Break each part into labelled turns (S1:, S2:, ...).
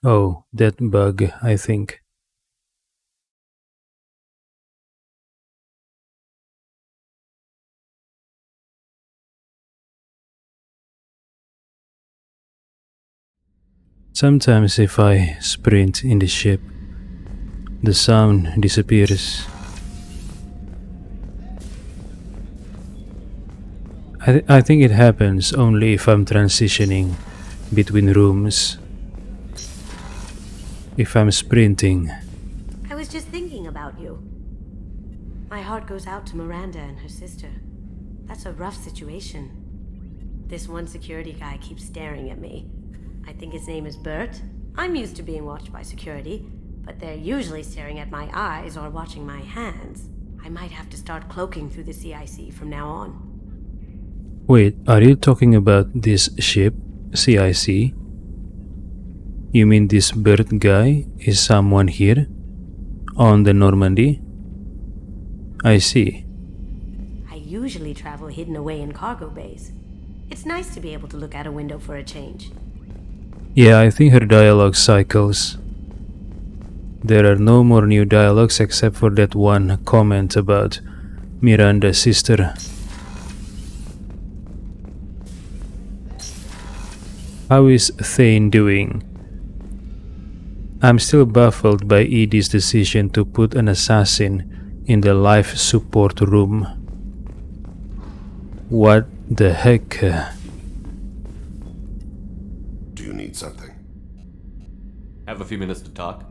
S1: Oh, that bug, I think. Sometimes if I sprint in the ship, the sound disappears. I think it happens only if I'm transitioning between rooms. If I'm sprinting,
S2: I was just thinking about you. My heart goes out to Miranda and her sister. That's a rough situation. This one security guy keeps staring at me. I think his name is Bert. I'm used to being watched by security, but they're usually staring at my eyes or watching my hands. I might have to start cloaking through the CIC from now on.
S1: wait, are you talking about this ship, CIC? You mean this bird guy is someone here? On the Normandy? I see.
S2: I usually travel hidden away in cargo bays. It's nice to be able to look out a window for a change.
S1: Yeah, I think her dialogue cycles. There are no more new dialogues except for that one comment about Miranda's sister. How is Thane doing? I'm still baffled by Edie's decision to put an assassin in the life support room. What the heck?
S3: Do you need something?
S4: Have a few minutes to talk?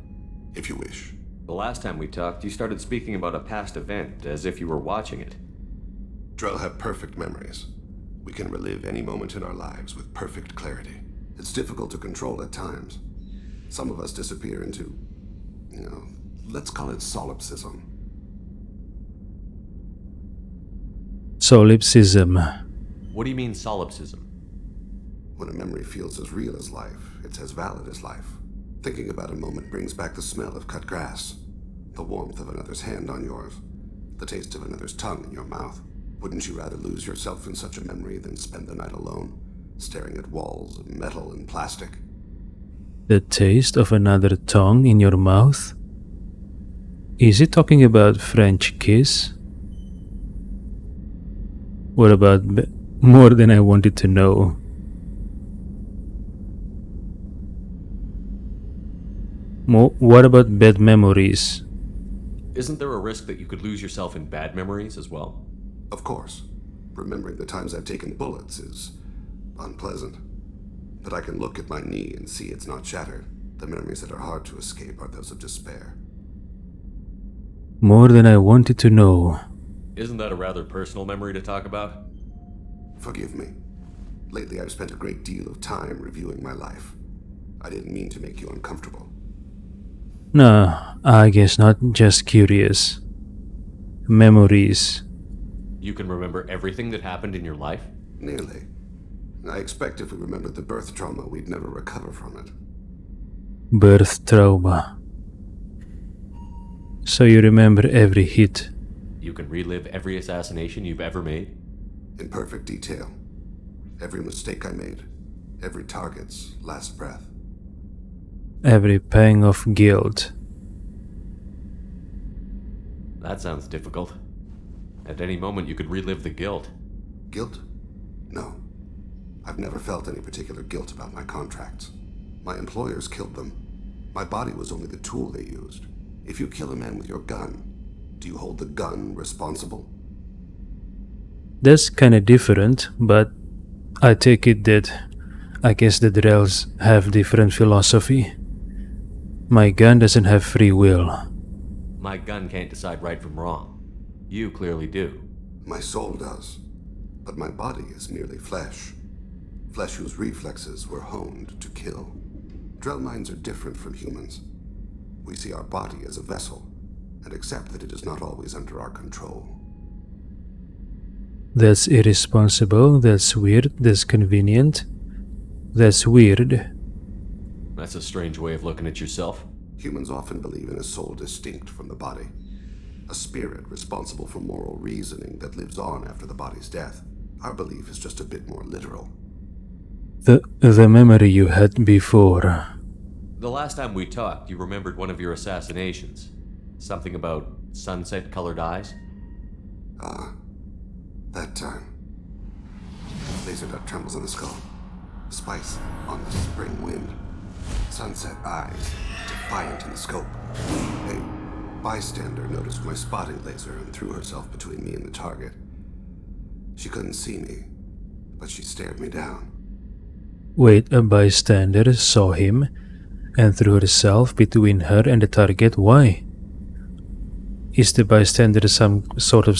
S3: If you wish.
S4: The last time we talked, you started speaking about a past event as if you were watching it.
S3: Drell have perfect memories. We can relive any moment in our lives with perfect clarity. It's difficult to control at times. Some of us disappear into, let's call it solipsism.
S1: Solipsism.
S4: What do you mean solipsism?
S3: When a memory feels as real as life, it's as valid as life. Thinking about a moment brings back the smell of cut grass, the warmth of another's hand on yours, the taste of another's tongue in your mouth. Wouldn't you rather lose yourself in such a memory than spend the night alone, staring at walls of metal and plastic?
S1: The taste of another tongue in your mouth? Is he talking about French kiss? What about more than I wanted to know? What about bad memories?
S4: Isn't there a risk that you could lose yourself in bad memories as well?
S3: Of course. Remembering the times I've taken bullets is unpleasant. But I can look at my knee and see it's not shattered. The memories that are hard to escape are those of despair.
S1: More than I wanted to know.
S4: Isn't that a rather personal memory to talk about?
S3: Forgive me. Lately I've spent a great deal of time reviewing my life. I didn't mean to make you uncomfortable.
S1: No, I guess not, just curious. Memories.
S4: You can remember everything that happened in your life?
S3: Nearly. I expect if we remembered the birth trauma, we'd never recover from it.
S1: Birth trauma. So you remember every hit?
S4: You can relive every assassination you've ever made?
S3: In perfect detail. Every mistake I made. Every target's last breath.
S1: Every pang of guilt.
S4: That sounds difficult. At any moment you could relive the guilt.
S3: Guilt? No. I've never felt any particular guilt about my contracts. My employers killed them. My body was only the tool they used. If you kill a man with your gun, do you hold the gun responsible?
S1: That's kinda different, but I take it that I guess the Drells have different philosophy. My gun doesn't have free will.
S4: My gun can't decide right from wrong. You clearly do.
S3: My soul does. But my body is merely flesh. Flesh whose reflexes were honed to kill. Drell minds are different from humans. We see our body as a vessel, and accept that it is not always under our control.
S1: That's irresponsible, that's weird, that's convenient. That's weird.
S4: That's a strange way of looking at yourself.
S3: Humans often believe in a soul distinct from the body. A spirit responsible for moral reasoning that lives on after the body's death. Our belief is just a bit more literal.
S1: The memory you had before.
S4: The last time we talked, you remembered one of your assassinations. Something about sunset-colored eyes?
S3: That time. Laser dot trembles on the skull. Spice on the spring wind. Sunset eyes, defiant in the scope. A bystander noticed my spotting laser and threw herself between me and the target. She couldn't see me, but she stared me down.
S1: Wait, a bystander saw him and threw herself between her and the target. Why? Is the bystander some sort of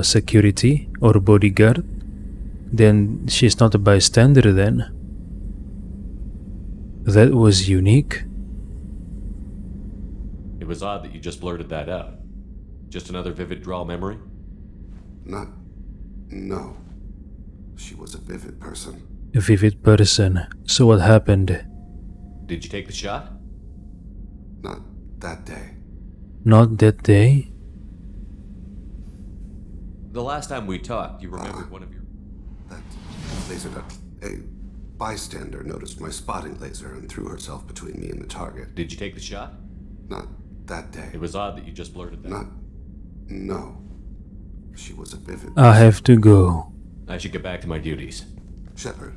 S1: security or bodyguard? Then she's not a bystander then. That was unique.
S4: It was odd that you just blurted that out. Just another vivid draw memory?
S3: No. She was a vivid person.
S1: A vivid person. So what happened?
S4: Did you take the shot?
S3: Not that day.
S1: Not that day?
S4: The last time we talked, you remembered one of your...
S3: That laser dot. A bystander noticed my spotting laser and threw herself between me and the target.
S4: Did you take the shot?
S3: Not that day.
S4: It was odd that you just blurted that.
S3: No. She was a vivid
S1: I have to go.
S4: I should get back to my duties.
S3: Shepard,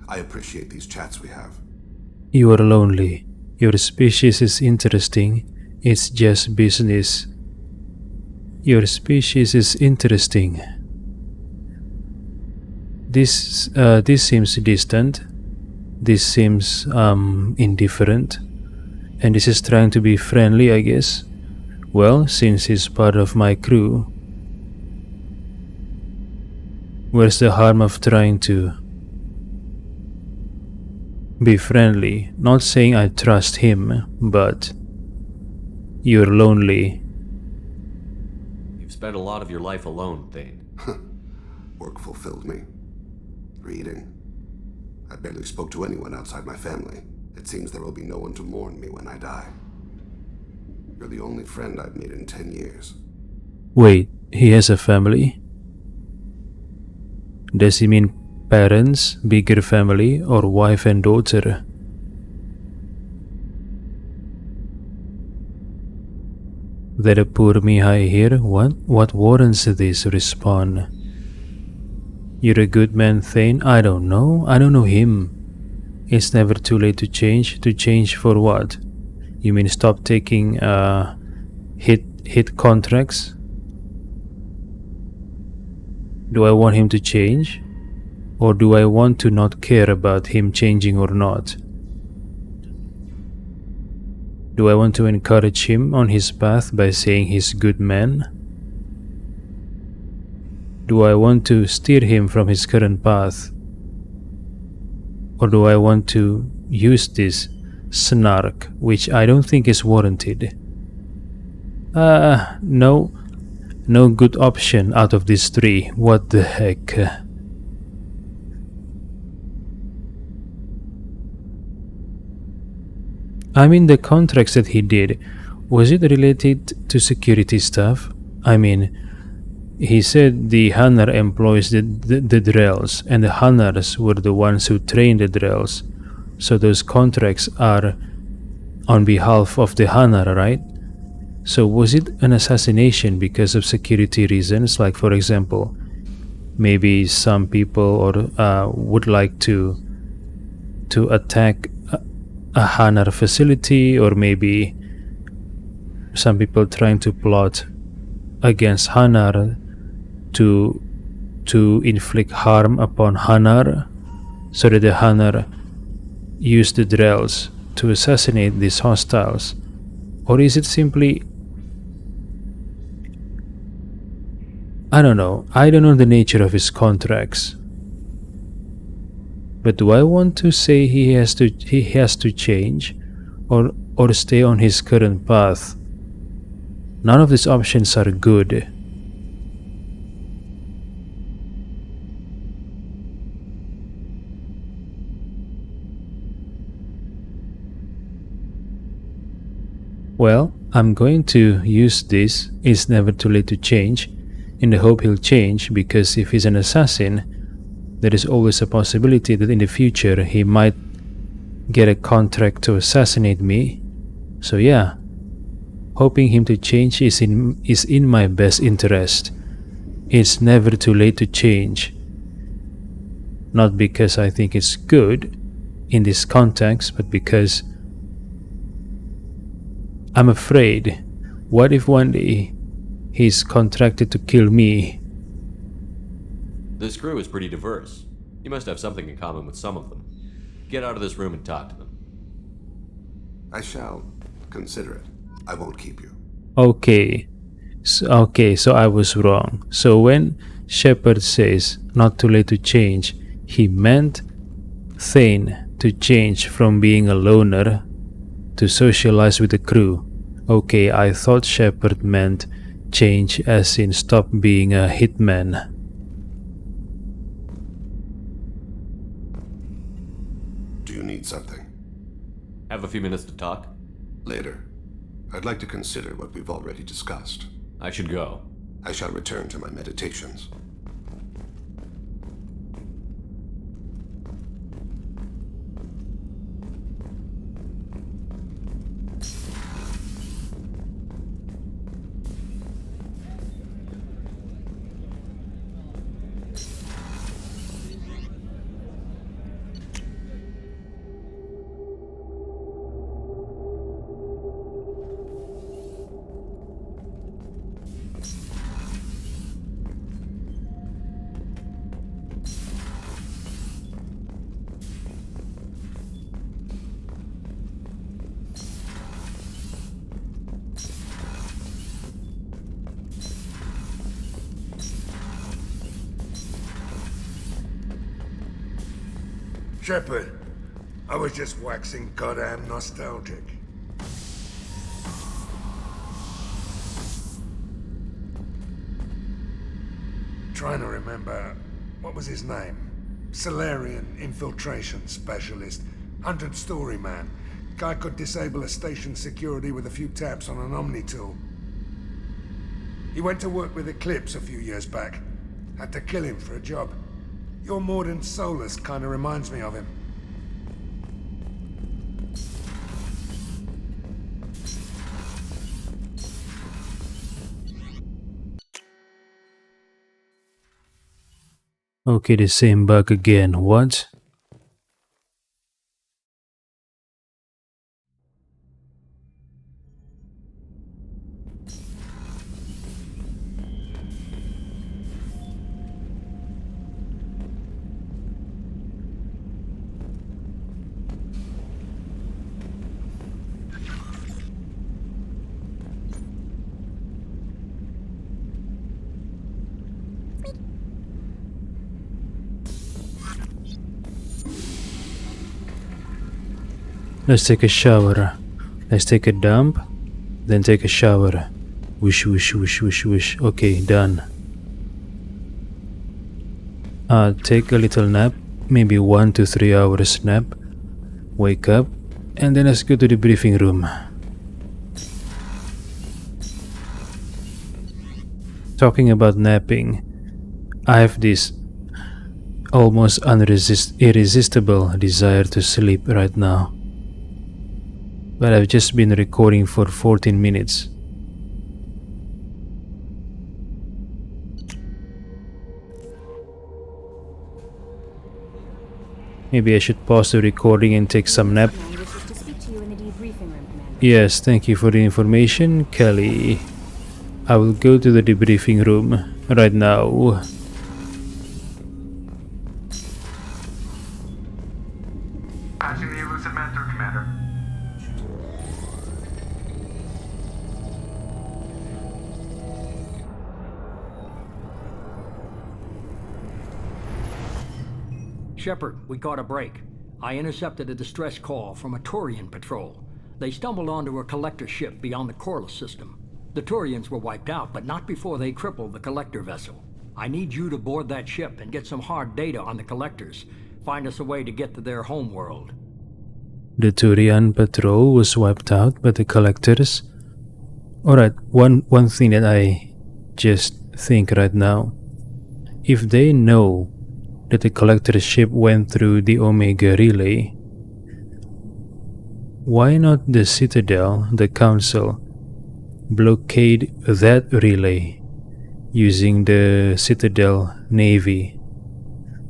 S3: I appreciate these chats we have.
S1: You are lonely. Your species is interesting. It's just business. Your species is interesting. This seems distant. This seems indifferent. And this is trying to be friendly, I guess. Well, since he's part of my crew, where's the harm of trying to be friendly? Not saying I trust him, but you're lonely.
S4: You've spent a lot of your life alone, Thane.
S3: Work fulfilled me. Reading. I barely spoke to anyone outside my family. It seems there will be no one to mourn me when I die. You're the only friend I've made in 10 years.
S1: Wait, he has a family? Does he mean parents, bigger family, or wife and daughter? That a poor Mihai here? What warrants this respawn? You're a good man, Thane? I don't know. I don't know him. It's never too late to change. To change for what? You mean stop taking hit contracts? Do I want him to change? Or do I want to not care about him changing or not? Do I want to encourage him on his path by saying he's a good man? Do I want to steer him from his current path? Or do I want to use this snark, which I don't think is warranted? No good option out of these three. What the heck? I mean, the contracts that he did, was it related to security stuff? I mean, he said the Hanar employs the Drells, and the Hanars were the ones who trained the Drells. So those contracts are on behalf of the Hanar, right? So was it an assassination because of security reasons? Like, for example, maybe some people would like to attack a Hanar facility, or maybe some people trying to plot against Hanar to inflict harm upon Hanar, so that the Hanar use the Drells to assassinate these hostiles? Or is it simply, I don't know the nature of his contracts. But do I want to say he has to change or stay on his current path? None of these options are good. Well, I'm going to use this "It's never too late to change" in the hope he'll change, because if he's an assassin, there is always a possibility that in the future he might get a contract to assassinate me. So yeah, hoping him to change is in my best interest. It's never too late to change. Not because I think it's good in this context, but because I'm afraid. What if one day he's contracted to kill me?
S4: This crew is pretty diverse. You must have something in common with some of them. Get out of this room and talk to them.
S3: I shall consider it. I won't keep you.
S1: Okay. So I was wrong. So when Shepard says not too late to change, he meant Thane to change from being a loner to socialize with the crew. Okay, I thought Shepard meant change as in stop being a hitman.
S3: Do you need something?
S4: Have a few minutes to talk?
S3: Later. I'd like to consider what we've already discussed.
S4: I should go.
S3: I shall return to my meditations.
S5: Shepard, I was just waxing goddamn nostalgic. Trying to remember, what was his name? Solarian infiltration specialist, 100-story man. Guy could disable a station security with a few taps on an Omni tool. He went to work with Eclipse a few years back. Had to kill him for a job. Your Mordant Solus kind of reminds me of him.
S1: Okay, the same bug again. What? Let's take a shower. Let's take a dump, then take a shower. Wish, wish, wish, wish, wish. Okay, done. Take a little nap, maybe 1 to 3 hours nap. Wake up, and then let's go to the briefing room. Talking about napping, I have this almost irresistible desire to sleep right now. But I've just been recording for 14 minutes. Maybe I should pause the recording and take some nap. Yes, thank you for the information, Kelly. I will go to the debriefing room right now.
S6: Passing the elusive mentor, Commander.
S7: Shepard, we caught a break. I intercepted a distress call from a Turian patrol. They stumbled onto a collector ship beyond the Corliss system. The Turians were wiped out, but not before they crippled the collector vessel. I need you to board that ship and get some hard data on the collectors. Find us a way to get to their homeworld.
S1: The Turian patrol was wiped out by the collectors. Alright, one thing that I just think right now. If they know that the collector's ship went through the Omega relay, why not the Citadel, the Council, blockade that relay using the Citadel Navy,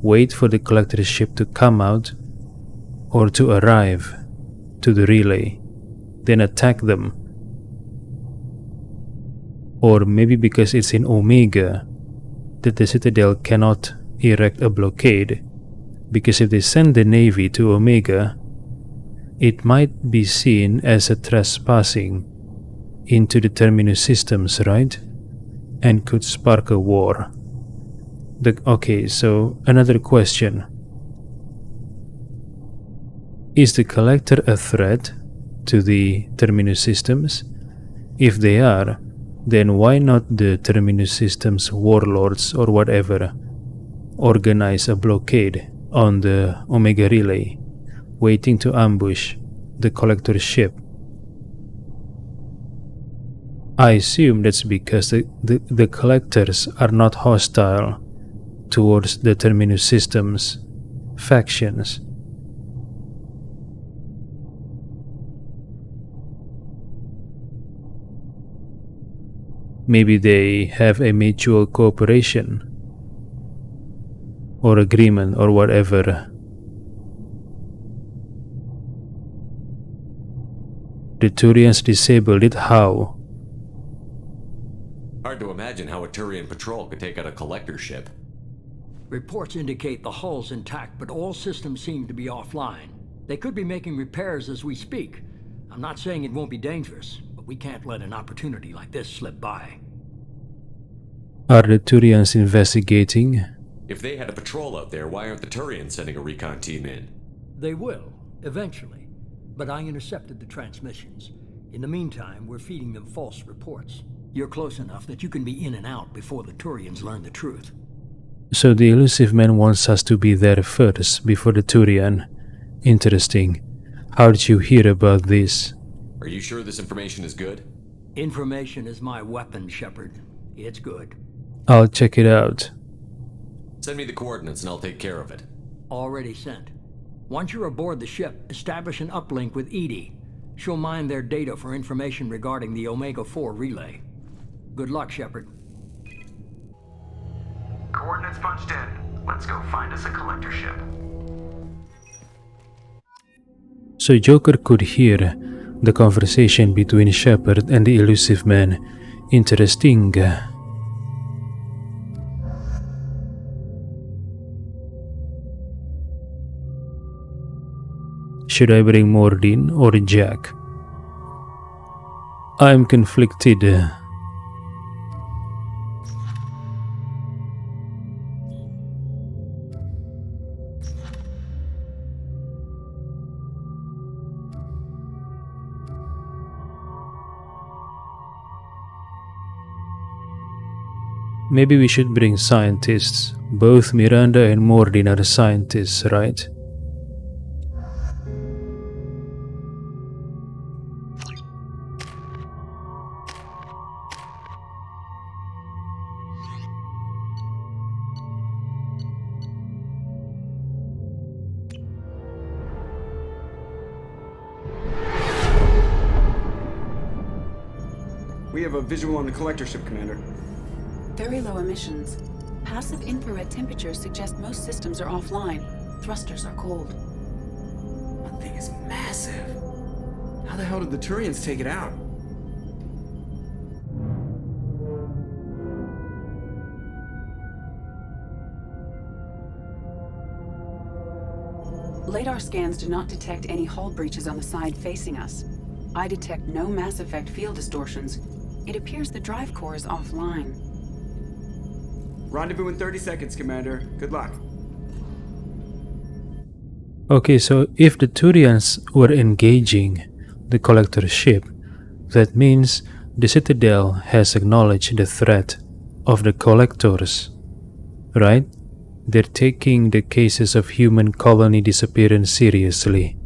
S1: wait for the collector ship to come out or to arrive to the relay, then attack them? Or maybe because it's in Omega that the Citadel cannot erect a blockade, because if they send the Navy to Omega, it might be seen as a trespassing into the Terminus systems, right? And could spark a war. Okay, so another question. Is the Collector a threat to the Terminus systems? If they are, then why not the Terminus systems warlords or whatever organize a blockade on the Omega relay, waiting to ambush the Collector ship? I assume that's because the Collectors are not hostile towards the Terminus systems factions. Maybe they have a mutual cooperation or agreement or whatever. The Turians disabled it, how?
S4: Hard to imagine how a Turian patrol could take out a collector ship.
S7: Reports indicate the hull's intact, but all systems seem to be offline. They could be making repairs as we speak. I'm not saying it won't be dangerous, but we can't let an opportunity like this slip by.
S1: Are the Turians investigating?
S4: If they had a patrol out there, why aren't the Turians sending a recon team in?
S7: They will, eventually. But I intercepted the transmissions. In the meantime, we're feeding them false reports. You're close enough that you can be in and out before the Turians learn the truth.
S1: So the Elusive Man wants us to be there first, before the Turian. Interesting. How did you hear about this?
S4: Are you sure this information is good?
S7: Information is my weapon, Shepard. It's good.
S1: I'll check it out.
S4: Send me the coordinates and I'll take care of it.
S7: Already sent. Once you're aboard the ship, establish an uplink with Edie. She'll mine their data for information regarding the Omega-4 relay. Good luck, Shepard.
S6: Coordinates punched in. Let's go find us a collector ship.
S1: So Joker could hear the conversation between Shepard and the Elusive Man. Interesting. Should I bring Mordin or Jack? I'm conflicted. Maybe we should bring scientists. Both Miranda and Mordin are scientists, right?
S8: We have a visual on the collector ship, Commander.
S9: Very low emissions. Passive infrared temperatures suggest most systems are offline. Thrusters are cold.
S8: That thing is massive. How the hell did the Turians take it out?
S9: Radar scans do not detect any hull breaches on the side facing us. I detect no mass effect field distortions. It appears the drive core is offline.
S8: Rendezvous in 30 seconds, Commander. Good luck.
S1: Okay, so if the Turians were engaging the Collector ship, that means the Citadel has acknowledged the threat of the Collectors, right? They're taking the cases of human colony disappearance seriously.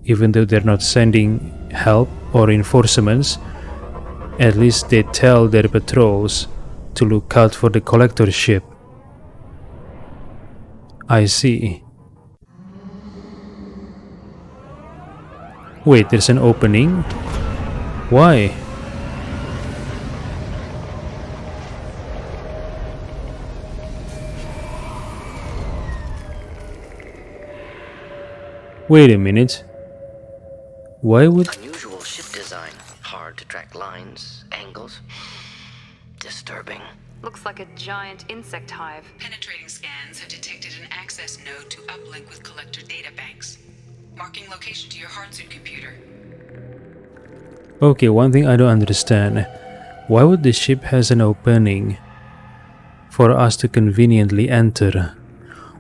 S1: Even though they're not sending help or reinforcements, at least they tell their patrols to look out for the Collector ship. I see. Wait, there's an opening? Why? Wait a minute. Why would...
S10: Unusual ship design. Hard to track lines, angles. Disturbing.
S11: Looks like a giant insect hive.
S9: Penetrating scans have detected an access node to uplink with collector databanks. Marking location to your hardsuit computer.
S1: Okay, one thing I don't understand. Why would the ship has an opening for us to conveniently enter?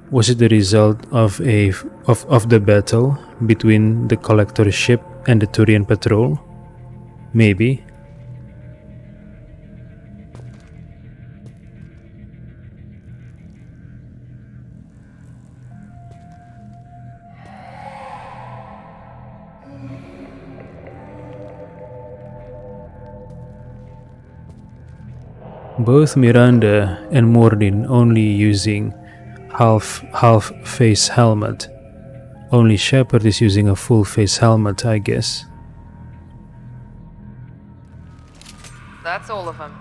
S1: Was it the result of the battle between the collector ship and the Turian patrol? Maybe. Both Miranda and Mordin only using half face helmet. Only Shepard is using a full face helmet, I guess.
S11: That's all of them.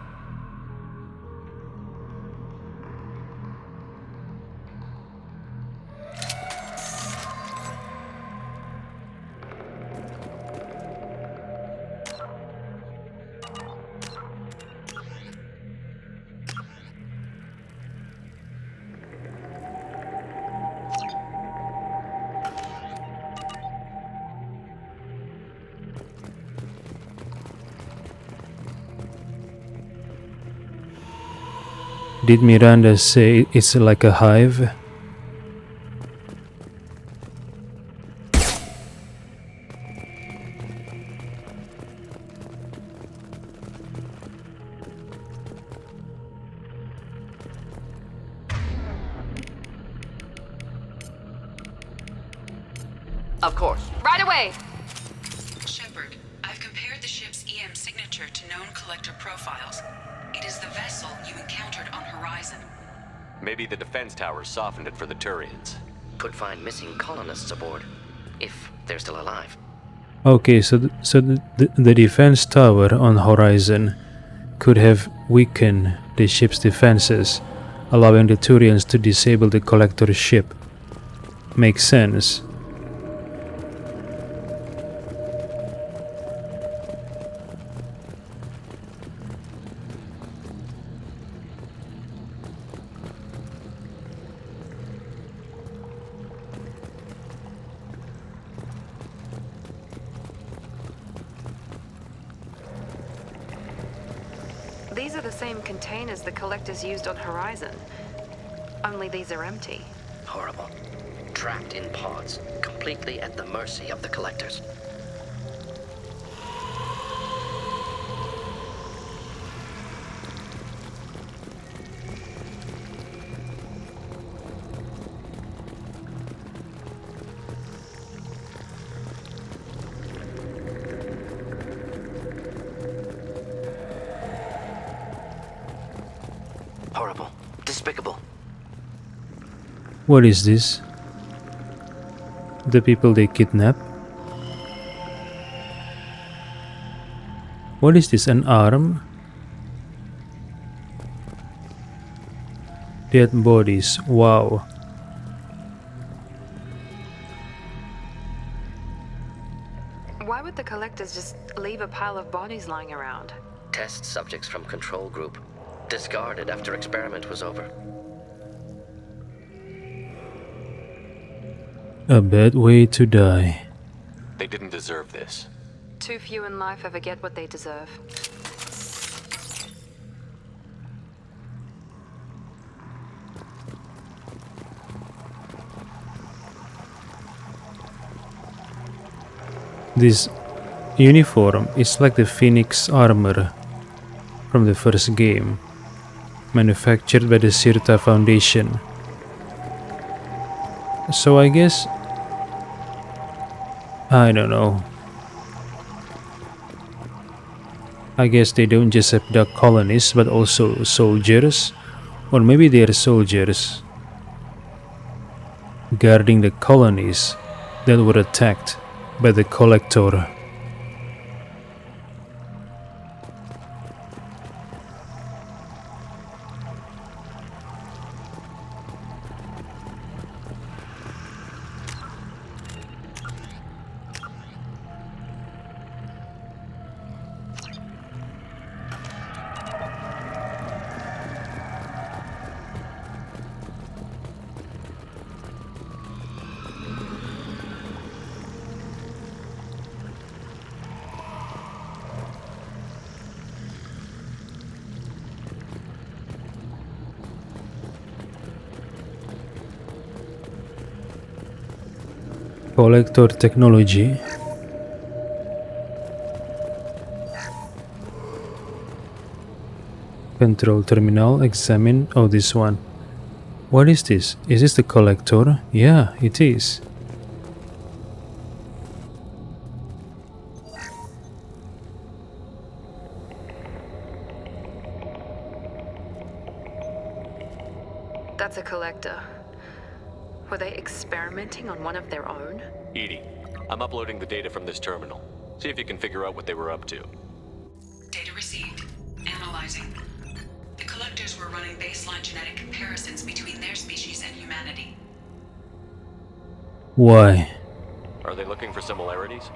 S1: Did Miranda say it's like a hive?
S11: Of course. Right away!
S9: Shepard, I've compared the ship's EM signature to known collector profiles. It is the vessel you encountered on Horizon.
S4: Maybe the defense towers softened it for the Turians.
S10: Could find missing colonists aboard, if they're still alive.
S1: Okay, so the defense tower on Horizon could have weakened the ship's defenses, allowing the Turians to disable the collector ship. Makes sense.
S11: These are the same containers the collectors used on Horizon. Only these are empty.
S10: Horrible. Trapped in pods, completely at the mercy of the collectors. Horrible. Despicable.
S1: What is this? The people they kidnap? What is this, an arm? Dead bodies, wow.
S11: Why would the collectors just leave a pile of bodies lying around?
S10: Test subjects from control group. Discarded after experiment was over.
S1: A bad way to die.
S4: They didn't deserve this.
S11: Too few in life ever get what they deserve.
S1: This uniform is like the Phoenix armor from the first game, manufactured by the Sirta Foundation. So I guess, I don't know. I guess they don't just abduct colonists but also soldiers, or maybe they are soldiers guarding the colonies that were attacked by the collector. Collector technology. Control terminal, examine. Oh, this one. What is this? Is this the collector? Yeah, it is.
S11: That's a collector. Were they experimenting on one of their own?
S4: Edie, I'm uploading the data from this terminal. See if you can figure out what they were up to.
S9: Data received. Analyzing. The collectors were running baseline genetic comparisons between their species and humanity.
S1: Why?
S4: Are they looking for similarities?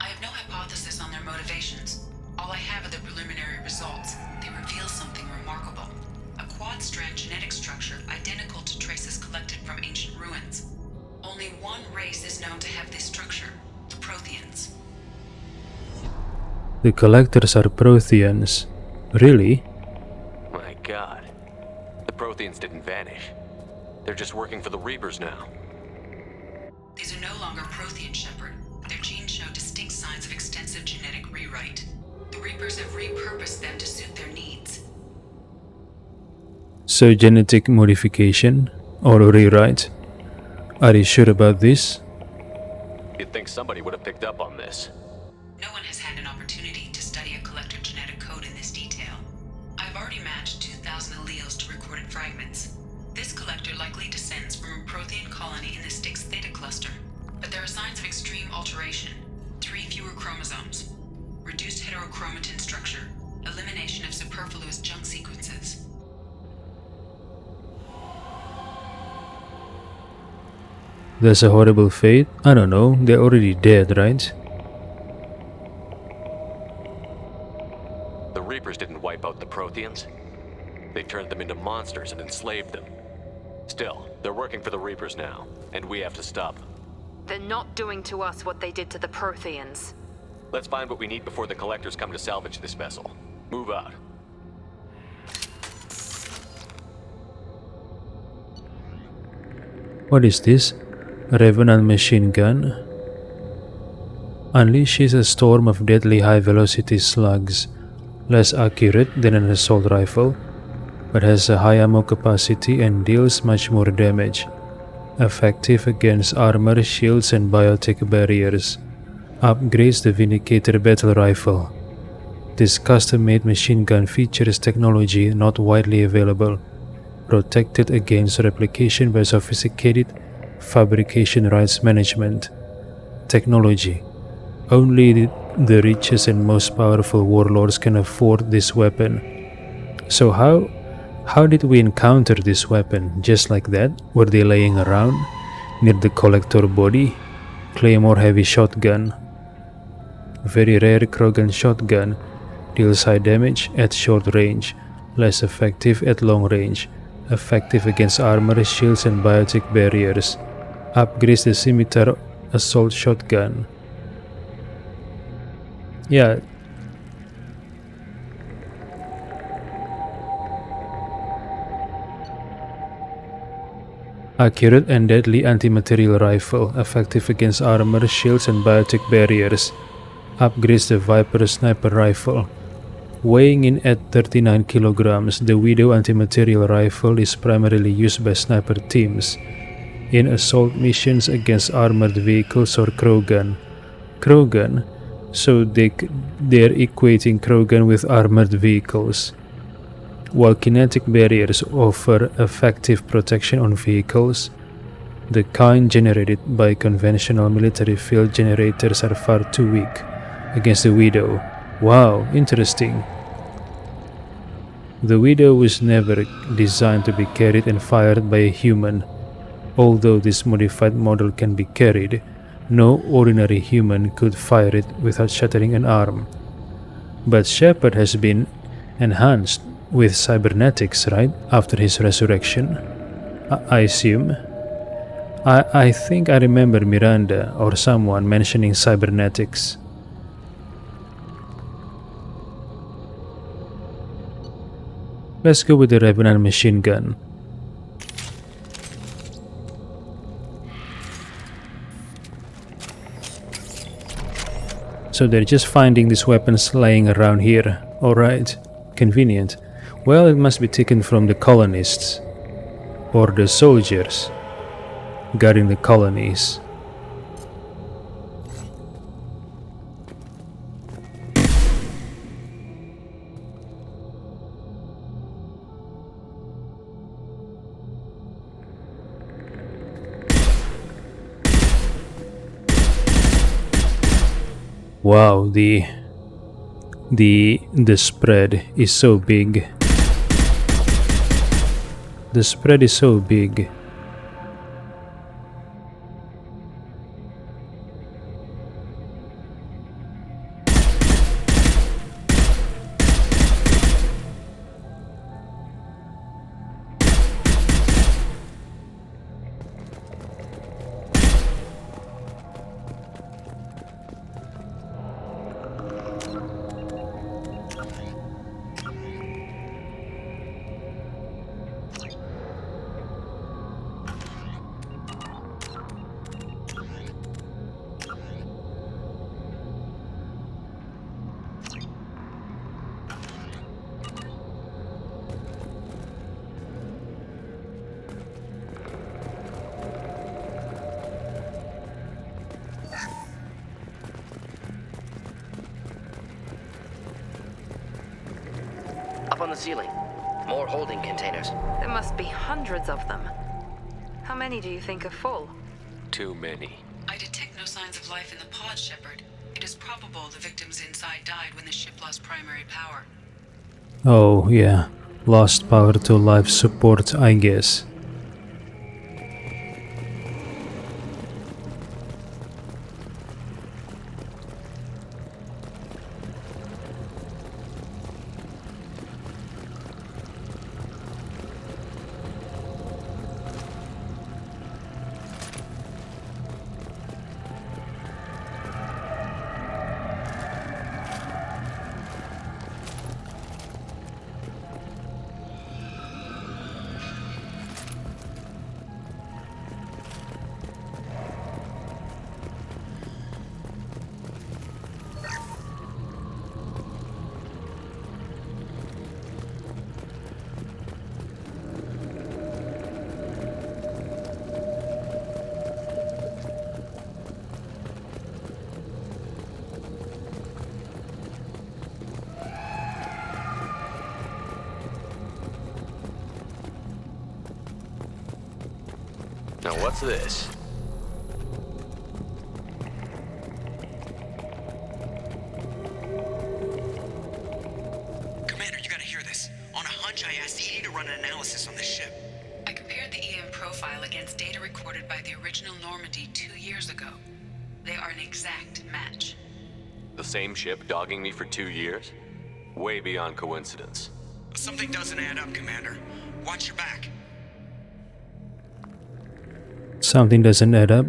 S9: I have no hypothesis on their motivations. All I have are the preliminary results. They reveal something remarkable. A quad-strand genetic structure identical to traces collected from ancient ruins. Only one race is known to have this structure, the Protheans.
S1: The collectors are Protheans. Really?
S4: My god. The Protheans didn't vanish. They're just working for the Reapers now.
S9: These are no longer Prothean, Shepard. Their genes show distinct signs of extensive genetic rewrite. The Reapers have repurposed them to suit their needs.
S1: So genetic modification or rewrite? Are you sure about this?
S4: You'd think somebody would have picked up on this.
S9: No one has had an opportunity to study a collector genetic code in this detail. I've already matched 2,000 alleles to recorded fragments. This collector likely descends from a Prothean colony in the Styx Theta cluster. But there are signs of extreme alteration. 3 fewer chromosomes. Reduced heterochromatin structure. Elimination of superfluous junk sequences.
S1: That's a horrible fate. I don't know, they're already dead, right?
S4: The Reapers didn't wipe out the Protheans. They turned them into monsters and enslaved them. Still, they're working for the Reapers now, and we have to stop them.
S11: They're not doing to us what they did to the Protheans.
S4: Let's find what we need before the Collectors come to salvage this vessel. Move out.
S1: What is this? Revenant machine gun. Unleashes a storm of deadly high-velocity slugs. Less accurate than an assault rifle, but has a high ammo capacity and deals much more damage. Effective against armor, shields and biotech barriers. Upgrades the Vindicator battle rifle. This custom-made machine gun features technology not widely available, protected against replication by sophisticated fabrication rights management. Technology. Only the richest and most powerful warlords can afford this weapon. So how did we encounter this weapon? Just like that? Were they laying around near the collector body? Claymore heavy shotgun. Very rare Krogan shotgun. Deals high damage at short range, less effective at long range. Effective against armor, shields and biotech barriers. Upgrades the scimitar assault shotgun. Yeah. Accurate and deadly anti-material rifle, effective against armor, shields and biotech barriers. Upgrades the Viper sniper rifle. Weighing in at 39 kilograms, the Widow anti-material rifle is primarily used by sniper teams in assault missions against armored vehicles or Krogan. Krogan? So they're equating Krogan with armored vehicles. While kinetic barriers offer effective protection on vehicles, The kind generated by conventional military field generators are far too weak against the Widow. Wow, interesting. The Widow was never designed to be carried and fired by a human. Although this modified model can be carried, no ordinary human could fire it without shattering an arm. But Shepard has been enhanced with cybernetics, right? After his resurrection, I assume. I think I remember Miranda or someone mentioning cybernetics. Let's go with the Revenant machine gun. So they're just finding these weapons lying around here. Alright, convenient. Well, it must be taken from the colonists. Or the soldiers guarding the colonies. Wow, the spread is so big. The spread is so big.
S10: Up on the ceiling. More holding containers.
S11: There must be hundreds of them. How many do you think are full?
S4: Too many.
S9: I detect no signs of life in the pod, Shepard. It is probable the victims inside died when the ship lost primary power.
S1: Oh, yeah. Lost power to life support, I guess.
S4: Now what's this?
S12: Commander, you gotta hear this. On a hunch, I asked Edie to run an analysis on this ship.
S9: I compared the EM profile against data recorded by the original Normandy 2 years ago. They are an exact match.
S4: The same ship dogging me for 2 years? Way beyond coincidence.
S12: Something doesn't add up, Commander. Watch your back.
S1: Something doesn't add up.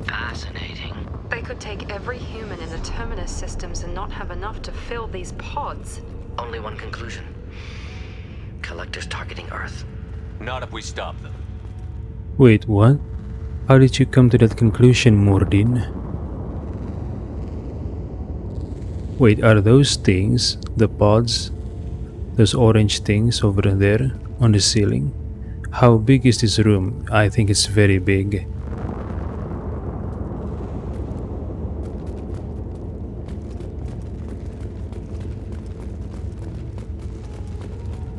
S10: Fascinating.
S11: They could take every human in the Terminus systems and not have enough to fill these pods.
S10: Only one conclusion. collectors targeting Earth.
S4: Not if we stop them.
S1: Wait, what? How did you come to that conclusion, Mordin? Wait, are those things, the pods, those orange things over there on the ceiling? How big is this room? I think it's very big.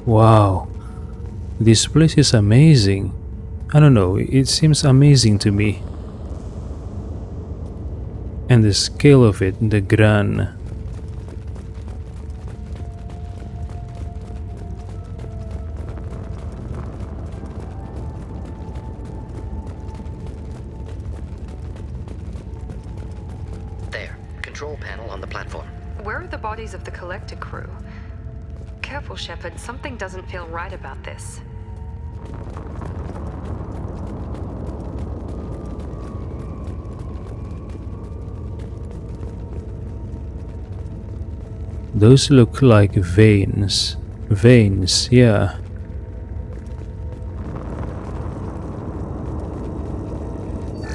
S1: Wow, this place is amazing. I don't know, it seems amazing to me. And the scale of it, the grand.
S10: There, control panel on the platform.
S11: Where are the bodies of the collector crew? Careful, Shepard. Something doesn't feel right about this.
S1: Those look like veins. Veins, yeah.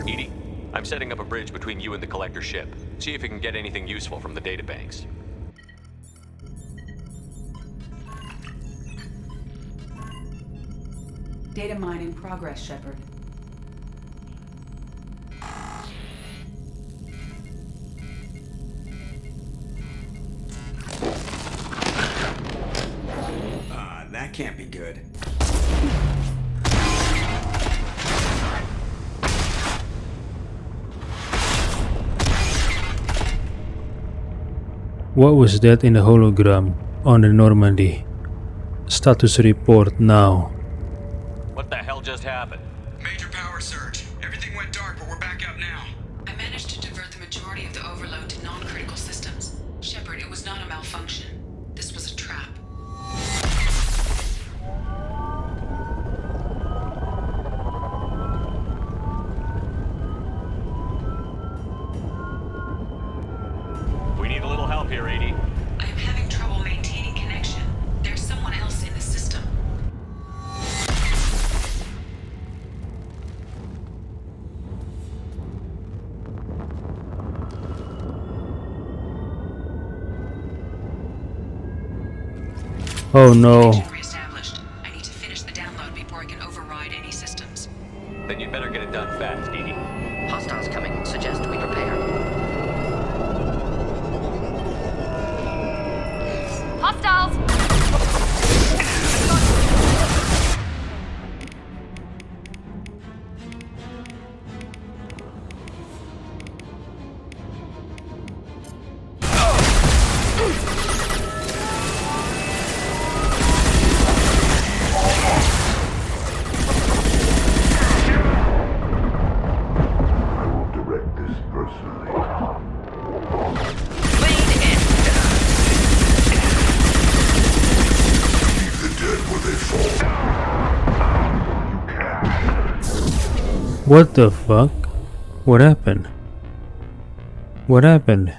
S4: Edie, I'm setting up a bridge between you and the collector ship. See if you can get anything useful from the databanks.
S13: Data mine in progress, Shepard.
S8: That can't be good.
S1: What was that in the hologram on the Normandy? Status report now.
S4: What the hell just happened?
S12: Major power surge. Everything went dark, but we're back up now.
S9: I managed to divert the majority of the overload to non-critical systems. Shepard, it was not a malfunction. This was a trap.
S4: We need a little help here, Edie.
S9: I am having trouble maintaining connection. There's someone else in the system.
S1: Oh no.
S9: Connection reestablished. I need to finish the download before I can override any systems.
S4: Then you'd better get it done fast, Edie.
S10: Hostiles coming. Suggest we prepare.
S11: Hostiles!
S3: Direct this personally. Leave the dead where they fall. You can.
S1: What the fuck? What happened? What happened?